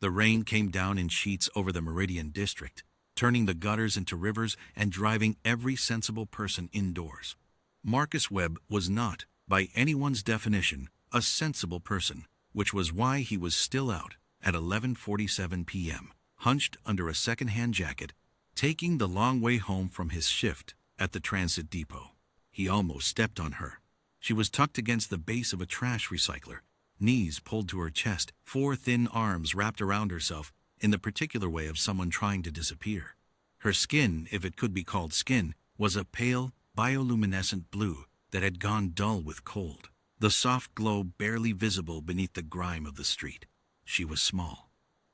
The rain came down in sheets over the Meridian district, turning the gutters into rivers and driving every sensible person indoors. Marcus Webb was not, by anyone's definition, a sensible person, which was why he was still out at 11:47 p.m., hunched under a second-hand jacket, taking the long way home from his shift at the transit depot. He almost stepped on her. She was tucked against the base of a trash recycler, knees pulled to her chest, four thin arms wrapped around herself in the particular way of someone trying to disappear. Her skin, if it could be called skin, was a pale, bioluminescent blue that had gone dull with cold, the soft glow barely visible beneath the grime of the street. She was small,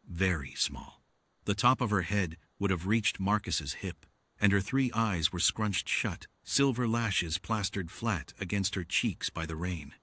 very small. The top of her head would have reached Marcus's hip, and her three eyes were scrunched shut, silver lashes plastered flat against her cheeks by the rain.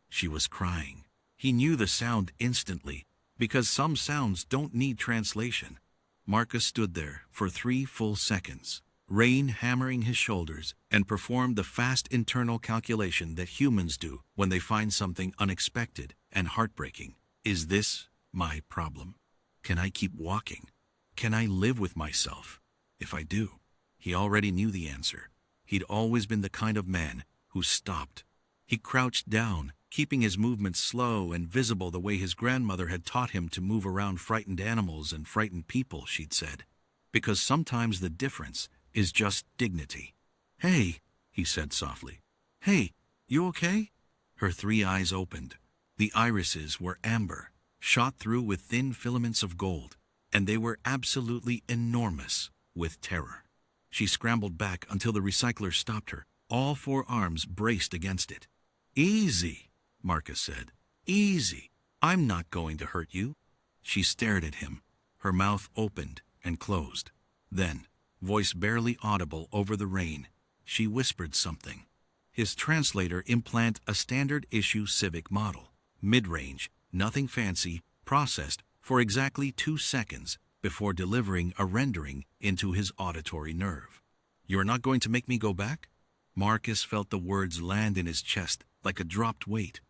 She was crying. He knew the sound instantly, because some sounds don't need translation. Marcus stood there for 3 full seconds, rain hammering his shoulders, and performed the fast internal calculation that humans do when they find something unexpected and heartbreaking. Is this my problem? Can I keep walking? Can I live with myself? If I do? He already knew the answer. He'd always been the kind of man who stopped. He crouched down, keeping his movements slow and visible the way his grandmother had taught him to move around frightened animals and frightened people, she'd said. Because sometimes the difference is just dignity. "Hey," he said softly. "Hey, you okay?" Her three eyes opened. The irises were amber, shot through with thin filaments of gold, and they were absolutely enormous with terror. She scrambled back until the recycler stopped her, all 4 arms braced against it. "Easy," Marcus said. "Easy. I'm not going to hurt you." She stared at him, her mouth opened and closed. Then, voice barely audible over the rain, she whispered something. His translator implanted a standard-issue Civic model, mid-range, nothing fancy, processed for exactly 2 seconds before delivering a rendering into his auditory nerve. "You're not going to make me go back?" Marcus felt the words land in his chest like a dropped weight.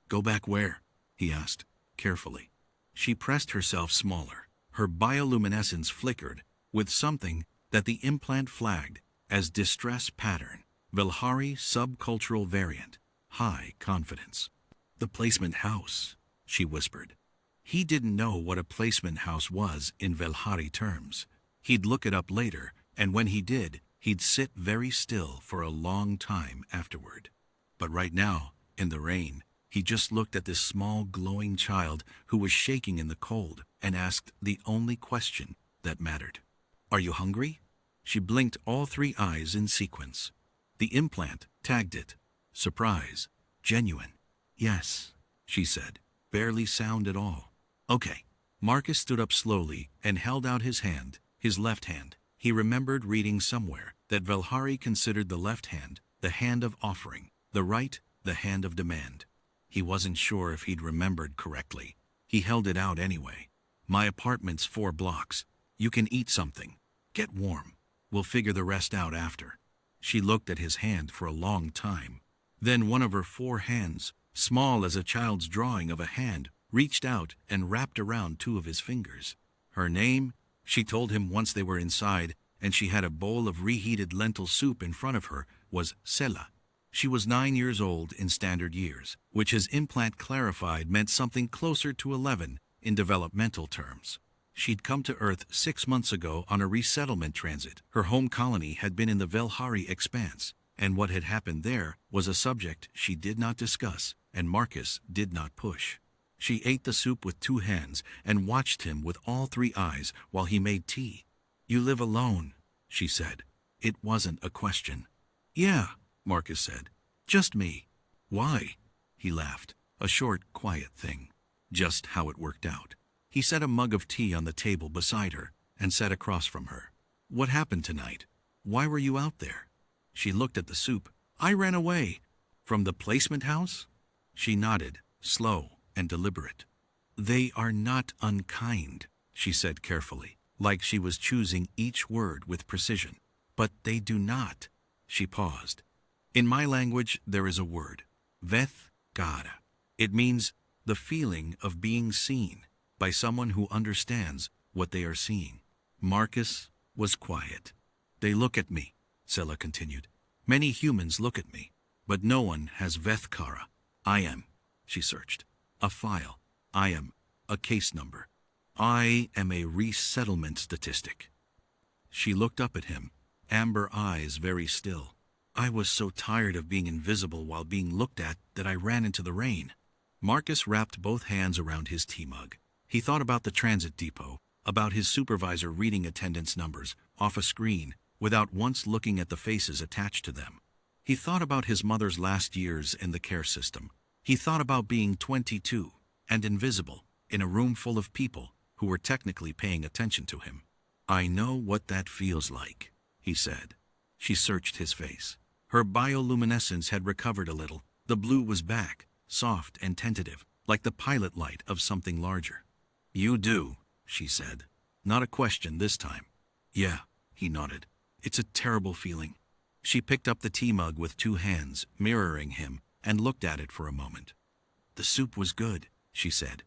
"Go back where?" he asked, carefully. She pressed herself smaller. Her bioluminescence flickered with something that the implant flagged as distress pattern, Velhari subcultural variant, high confidence. "The placement house," she whispered. He didn't know what a placement house was in Velhari terms. He'd look it up later, and when he did, he'd sit very still for a long time afterward. But right now, in the rain, he just looked at this small glowing child who was shaking in the cold and asked the only question that mattered. "Are you hungry?" She blinked all 3 eyes in sequence. The implant tagged it. Surprise. Genuine. "Yes," she said, barely sound at all. "Okay." Marcus stood up slowly and held out his hand, his left hand. He remembered reading somewhere that Velhari considered the left hand the hand of offering, the right the hand of demand. He wasn't sure if he'd remembered correctly. He held it out anyway. "My apartment's 4 blocks. You can eat something. Get warm. We'll figure the rest out after." She looked at his hand for a long time. Then one of her 4 hands, small as a child's drawing of a hand, reached out and wrapped around 2 of his fingers. Her name, she told him once they were inside and she had a bowl of reheated lentil soup in front of her, was Sela. She was 9 years old in standard years, which his implant clarified meant something closer to 11 in developmental terms. She'd come to Earth 6 months ago on a resettlement transit. Her home colony had been in the Velhari expanse, and what had happened there was a subject she did not discuss, and Marcus did not push. She ate the soup with 2 hands and watched him with all 3 eyes while he made tea. "You live alone," she said. It wasn't a question. "Yeah," Marcus said. "Just me." "Why?" He laughed. A short, quiet thing. Just how it worked out. He set a mug of tea on the table beside her and sat across from her. "What happened tonight? Why were you out there?" She looked at the soup. "I ran away." "From the placement house?" She nodded, slow and deliberate. "They are not unkind," she said carefully, like she was choosing each word with precision. "But they do not." She paused. "In my language, there is a word, veth gara. It means the feeling of being seen, by someone who understands what they are seeing. Marcus was quiet. They look at me, Sela continued. Many humans look at me, but no one has Vethkara. I am, she searched, a file. I am a case number. I am a resettlement statistic. She looked up at him, amber eyes very still. I was so tired of being invisible while being looked at that I ran into the rain. Marcus wrapped both hands around his tea mug. He thought about the transit depot, about his supervisor reading attendance numbers off a screen without once looking at the faces attached to them. He thought about his mother's last years in the care system. He thought about being 22 and invisible in a room full of people who were technically paying attention to him. I know what that feels like, he said. She searched his face. Her bioluminescence had recovered a little. The blue was back, soft and tentative, like the pilot light of something larger. You do, she said. Not a question this time. Yeah, he nodded. It's a terrible feeling. She picked up the tea mug with two hands, mirroring him, and looked at it for a moment. The soup was good, she said.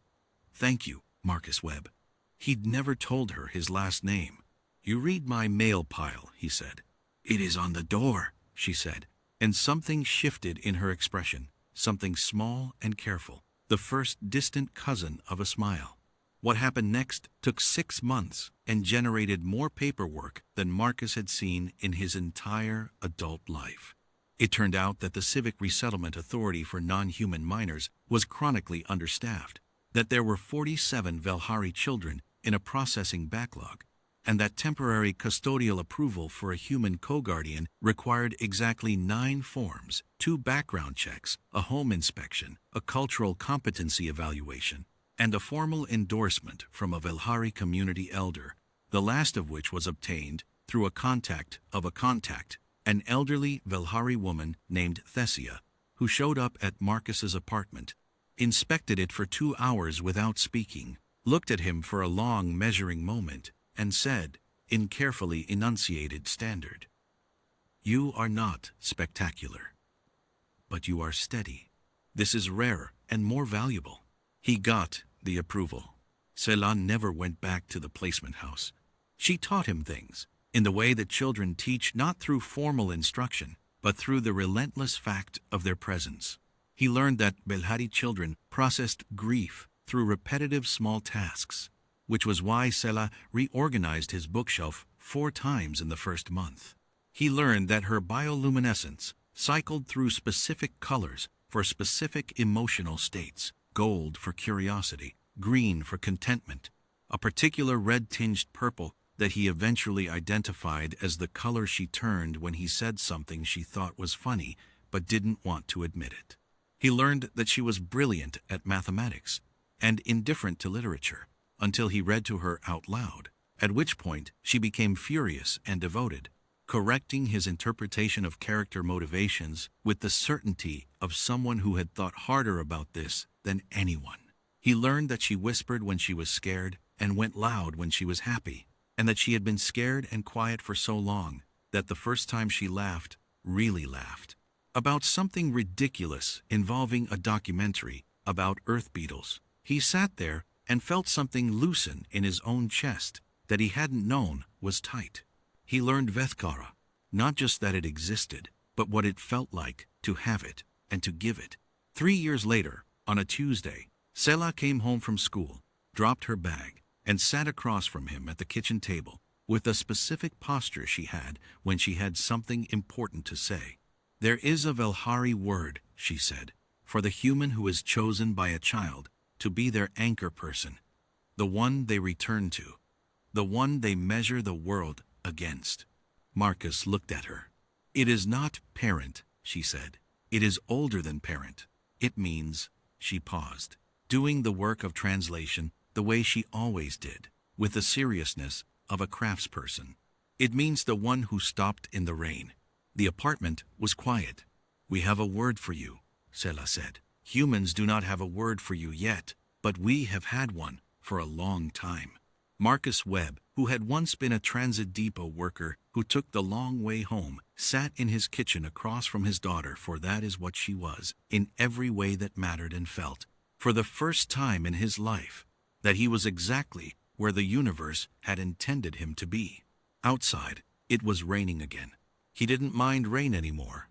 Thank you, Marcus Webb. He'd never told her his last name. You read my mail pile, he said. It is on the door, she said, and something shifted in her expression, something small and careful, the first distant cousin of a smile. What happened next took 6 months and generated more paperwork than Marcus had seen in his entire adult life. It turned out that the Civic Resettlement Authority for Non-Human Minors was chronically understaffed, that there were 47 Velhari children in a processing backlog, and that temporary custodial approval for a human co-guardian required exactly 9 forms, 2 background checks, a home inspection, a cultural competency evaluation, and a formal endorsement from a Velhari community elder, the last of which was obtained through a contact of a contact, an elderly Velhari woman named Thessia, who showed up at Marcus's apartment, inspected it for 2 hours without speaking, looked at him for a long measuring moment, and said, in carefully enunciated standard, "You are not spectacular, but you are steady. This is rarer and more valuable." He got the approval. Celan never went back to the placement house. She taught him things, in the way that children teach not through formal instruction, but through the relentless fact of their presence. He learned that Belhari children processed grief through repetitive small tasks, which was why Sela reorganized his bookshelf 4 times in the first month. He learned that her bioluminescence cycled through specific colors for specific emotional states, gold for curiosity, green for contentment, a particular red-tinged purple that he eventually identified as the color she turned when he said something she thought was funny but didn't want to admit it. He learned that she was brilliant at mathematics and indifferent to literature until he read to her out loud, at which point she became furious and devoted, correcting his interpretation of character motivations with the certainty of someone who had thought harder about this than anyone. He learned that she whispered when she was scared and went loud when she was happy, and that she had been scared and quiet for so long that the first time she laughed, really laughed, about something ridiculous involving a documentary about earth beetles. He sat there and felt something loosen in his own chest that he hadn't known was tight. He learned Vethkara, not just that it existed, but what it felt like to have it and to give it. 3 years later, on a Tuesday, Sela came home from school, dropped her bag, and sat across from him at the kitchen table with the specific posture she had when she had something important to say. There is a Velhari word, she said, for the human who is chosen by a child to be their anchor person, the one they return to, the one they measure the world against. Marcus looked at her. It is not parent, she said. It is older than parent. It means, she paused, doing the work of translation the way she always did, with the seriousness of a craftsperson. It means the one who stopped in the rain. The apartment was quiet. We have a word for you, Sela said. Humans do not have a word for you yet, but we have had one for a long time. Marcus Webb, who had once been a transit depot worker who took the long way home, sat in his kitchen across from his daughter, for that is what she was, in every way that mattered and felt. For the first time in his life, that he was exactly where the universe had intended him to be. Outside, it was raining again. He didn't mind rain anymore.